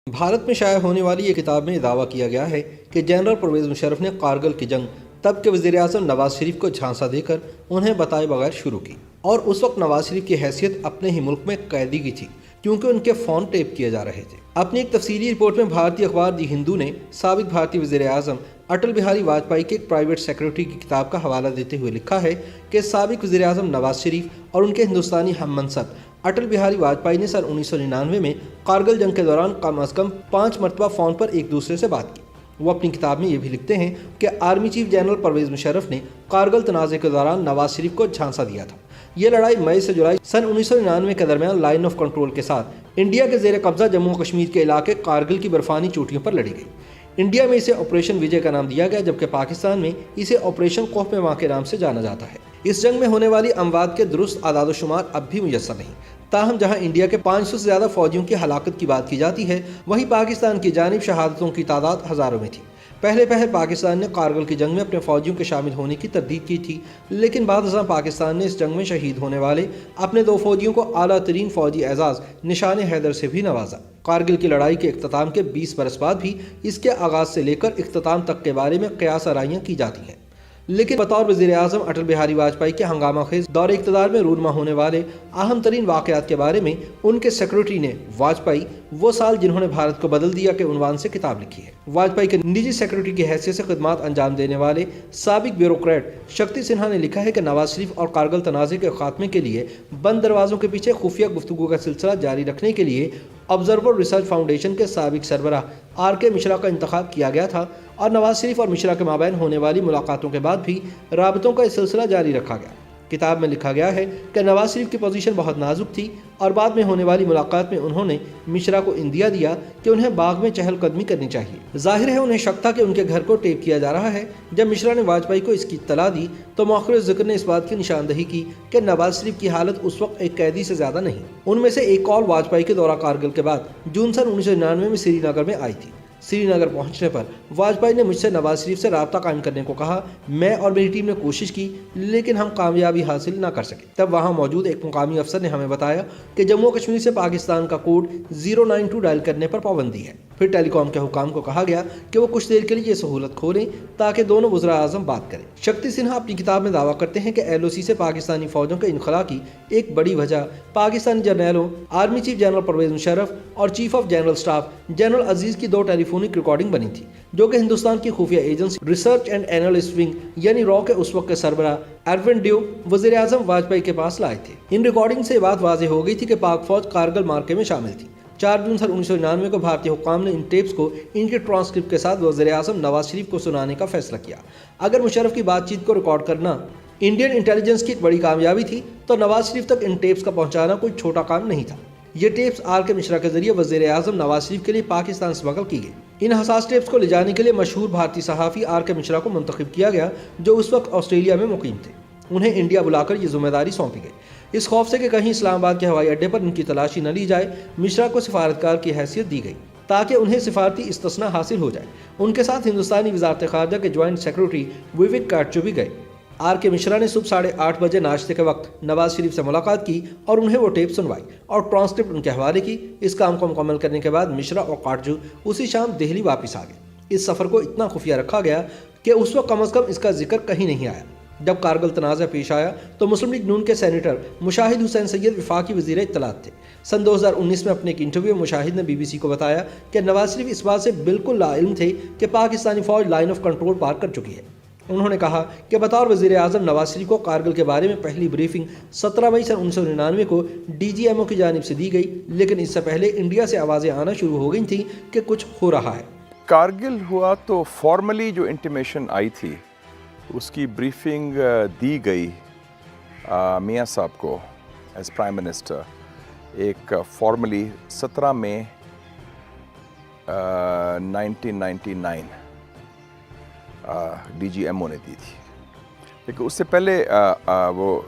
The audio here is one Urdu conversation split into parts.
بھارت میں شائع ہونے والی یہ کتاب میں دعویٰ کیا گیا ہے کہ جنرل پرویز مشرف نے کارگل کی جنگ تب کے وزیر اعظم نواز شریف کو جھانسا دے کر انہیں بتائے بغیر شروع کی، اور اس وقت نواز شریف کی حیثیت اپنے ہی ملک میں قیدی کی تھی کیونکہ ان کے فون ٹیپ کیے جا رہے تھے۔ اپنی ایک تفصیلی رپورٹ میں بھارتی اخبار دی ہندو نے سابق بھارتی وزیر اعظم اٹل بہاری واجپئی کے ایک پرائیویٹ سیکرٹری کی کتاب کا حوالہ دیتے ہوئے لکھا ہے کہ سابق وزیر اعظم نواز شریف اور ان کے ہندوستانی ہم منصب اٹل بہاری واجپئی نے سن 1999 میں کارگل جنگ کے دوران کم از کم 5 مرتبہ فون پر ایک دوسرے سے بات کی۔ وہ اپنی کتاب میں یہ بھی لکھتے ہیں کہ army chief general Pervez Musharraf نے کارگل تنازع کے دوران نواز شریف کو جھانسا دیا تھا۔ یہ لڑائی مئی سے جولائی سن 1999 کے درمیان لائن آف کنٹرول کے ساتھ انڈیا کے زیر قبضہ جموں و کشمیر کے علاقے کارگل کی برفانی چوٹیوں پر لڑی گئی۔ انڈیا میں اسے آپریشن وجے کا نام دیا گیا، جبکہ پاکستان میں اسے آپریشن خوف میں ماں کے نام سے جانا جاتا ہے۔ اس جنگ میں ہونے والی اموات کے درست اعداد و شمار اب بھی میسر نہیں، تاہم جہاں انڈیا کے 500 سے زیادہ فوجیوں کی ہلاکت کی بات کی جاتی ہے، وہیں پاکستان کی جانب شہادتوں کی تعداد ہزاروں میں تھی۔ پہلے پاکستان نے کارگل کی جنگ میں اپنے فوجیوں کے شامل ہونے کی تردید کی تھی، لیکن بعد ازاں پاکستان نے اس جنگ میں شہید ہونے والے اپنے 2 فوجیوں کو اعلیٰ ترین فوجی اعزاز نشان حیدر سے بھی نوازا۔ کارگل کی لڑائی کے اختتام کے 20 برس بعد بھی اس کے آغاز سے لے کر اختتام تک کے بارے میں قیاس آرائیاں کی جاتی ہیں، لیکن بطور وزیر اعظم اٹل بہاری واجپئی کے ہنگامہ خیز دور اقتدار میں رونما ہونے والے اہم ترین واقعات کے بارے میں ان کے سیکرٹری نے واجپئی وہ سال جنہوں نے بھارت کو بدل دیا کے عنوان سے کتاب لکھی ہے۔ واجپئی کے نجی سیکرٹری کی حیثیت سے خدمات انجام دینے والے سابق بیوروکریٹ شکتی سنہا نے لکھا ہے کہ نواز شریف اور کارگل تنازع کے خاتمے کے لیے بند دروازوں کے پیچھے خفیہ گفتگو کا سلسلہ جاری رکھنے کے لیے آبزرور ریسرچ فاؤنڈیشن کے سابق سربراہ آر کے مشرا کا انتخاب کیا گیا تھا، اور نواز شریف اور مشرا کے مابین ہونے والی ملاقاتوں کے بعد بھی رابطوں کا سلسلہ جاری رکھا گیا۔ کتاب میں لکھا گیا ہے کہ نواز شریف کی پوزیشن بہت نازک تھی، اور بعد میں ہونے والی ملاقات میں انہوں نے مشرا کو اندیا دیا کہ انہیں باغ میں چہل قدمی کرنی چاہیے۔ ظاہر ہے انہیں شک تھا کہ ان کے گھر کو ٹیپ کیا جا رہا ہے۔ جب مشرا نے واجپئی کو اس کی اطلاع دی تو مؤخر ذکر نے اس بات کی نشاندہی کی کہ نواز شریف کی حالت اس وقت ایک قیدی سے زیادہ نہیں۔ ان میں سے ایک کال واجپئی کے دورہ کارگل کے بعد جون سن 1999 میں سری نگر میں آئی تھی۔ سری نگر پہنچنے پر واجپئی نے مجھ سے نواز شریف سے رابطہ قائم کرنے کو کہا۔ میں اور میری ٹیم نے کوشش کی، لیکن ہم کامیابی حاصل نہ کر سکے۔ تب وہاں موجود ایک مقامی افسر نے ہمیں بتایا کہ جموں و کشمیر سے پاکستان کا کوڈ 092 ڈائل کرنے پر پابندی ہے۔ پھر ٹیلی کام کے حکام کو کہا گیا کہ وہ کچھ دیر کے لیے یہ سہولت کھولیں تاکہ دونوں وزراء اعظم بات کریں۔ شکتی سنہا اپنی کتاب میں دعویٰ کرتے ہیں کہ LOC سے پاکستانی فوجوں کے انخلاء کی ایک بڑی وجہ پاکستانی جرنیلوں، army chief general Pervez Musharraf اور chief of general staff general Aziz کی 2 ٹیلی فونک ریکارڈنگ بنی تھی، جو کہ ہندوستان کی خفیہ agency research and analyst wing یعنی رو کے اس وقت کے سربراہ ایروین ڈیو وزیر اعظم واجپئی کے پاس لائے تھے۔ ان ریکارڈنگ سے بات واضح ہو گئی تھی کہ پاک فوج کارگل معرکے میں شامل تھی۔ 4 جون سن 1999 کو بھارتی حکام نے ان ٹیپس کو ان کی ٹرانسکرپٹ کے ساتھ وزیر اعظم نواز شریف کو سنانے کا فیصلہ کیا۔ اگر مشرف کی بات چیت کو ریکارڈ کرنا انڈین انٹیلیجنس کی ایک بڑی کامیابی تھی تو نواز شریف تک ان ٹیپس کا پہنچانا کوئی چھوٹا کام نہیں تھا۔ یہ ٹیپس آر کے مشرا کے ذریعے وزیر اعظم نواز شریف کے لیے پاکستان اسمگل کی گئی۔ ان حساس ٹیپس کو لے جانے کے لیے مشہور بھارتی صحافی آر کے مشرا کو منتخب کیا گیا، جو اس وقت آسٹریلیا میں مقیم تھے۔ انہیں انڈیا بلا کر یہ ذمہ داری سونپی گئی۔ اس خوف سے کہ کہیں اسلام آباد کے ہوائی اڈے پر ان کی تلاشی نہ لی جائے، مشرا کو سفارتکار کی حیثیت دی گئی تاکہ انہیں سفارتی استثناء حاصل ہو جائے۔ ان کے ساتھ ہندوستانی وزارت خارجہ کے جوائنٹ سیکرٹری وویک کاٹجو بھی گئے۔ آر کے مشرا نے صبح 8:30 بجے ناشتے کے وقت نواز شریف سے ملاقات کی اور انہیں وہ ٹیپ سنوائی اور ٹرانسکرپٹ ان کے حوالے کی۔ اس کام کو مکمل کرنے کے بعد مشرا اور کاٹجو اسی شام دہلی واپس آ گئے۔ اس سفر کو اتنا خفیہ رکھا گیا کہ اس وقت کم از کم اس کا ذکر کہیں نہیں آیا۔ جب کارگل تنازع پیش آیا تو مسلم لیگ نون کے سینیٹر مشاہد حسین سید وفاقی وزیر اطلاعات تھے۔ سن 2019 میں اپنے ایک انٹرویو میں مشاہد نے BBC کو بتایا کہ نواز شریف اس بات سے بالکل لا علم تھے کہ پاکستانی فوج لائن آف کنٹرول پار کر چکی ہے۔ انہوں نے کہا کہ بطور وزیر اعظم نواز شریف کو کارگل کے بارے میں پہلی بریفنگ 17 مئی سن 1999 کو DGMO کی جانب سے دی گئی، لیکن اس سے پہلے انڈیا سے آوازیں آنا شروع ہو گئی تھیں کہ کچھ ہو رہا ہے۔ کارگل ہوا تو فارملی جو انٹیمیشن آئی تھی اس کی بریفنگ دی گئی میاں صاحب کو ایز پرائم منسٹر، ایک فارملی 17 مئی 1999 DGMO نے دی تھی، لیکن اس سے پہلے وہ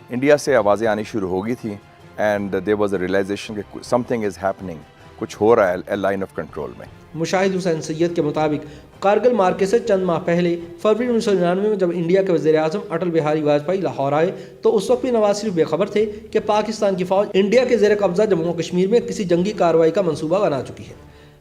انڈیا سے آوازیں آنی شروع ہو گئی تھیں and there was a realisation کہ سم تھنگ از ہیپننگ، کچھ ہو رہا ہے لائن آف کنٹرول میں۔ مشاہد حسین سید کے مطابق کارگل معرکے سے چند ماہ پہلے فروری 1999 میں جب انڈیا کے وزیر اعظم اٹل بہاری واجپئی لاہور آئے تو اس وقت بھی نواز شریف بے خبر تھے کہ پاکستان کی فوج انڈیا کے زیر قبضہ جموں و کشمیر میں کسی جنگی کارروائی کا منصوبہ بنا چکی ہے۔